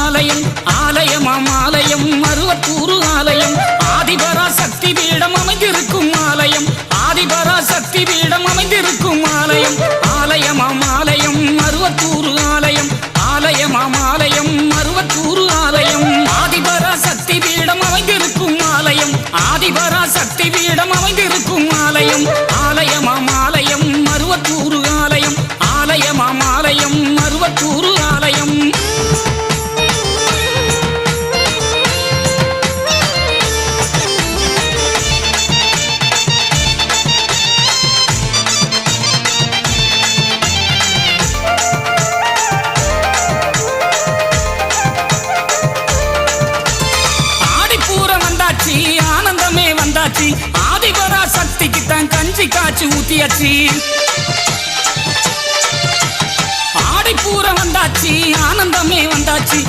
ஆலயம் ஆலயமாம் ஆலயம் மருவத்தூர் ஆலயம் ஆதிபரா சக்தி பீடம் அமைந்திருக்கும் ஆலயம் ஆதிபரா சக்தி பீடம் அமைந்திருக்கும் ஆலயம் ஆலயமாம் ஆலயம் மருவத்தூர் ஆலயம் ஆலயமாம் ஆலயம் மருவத்தூர் ஆலயம் ஆதிபரா சக்தி பீடம் அமைந்திருக்கும் ஆலயம் ஆதிபரா சக்தி பீடம் அமைந்திருக்கும் ஆலயம் ஆலயமாம் ஆலயம் மருவத்தூர் ஆலயம் ஆலயமாம் ஆலயம் மருவத்தூர் ஆலயம் ஆனந்தமே வந்தாச்சு ஆதிபரா சக்திக்கு தான் கஞ்சி காய்ச்சி ஊத்தியாச்சு ஆடிப்பூர வந்தாச்சு ஆனந்தமே வந்தாச்சு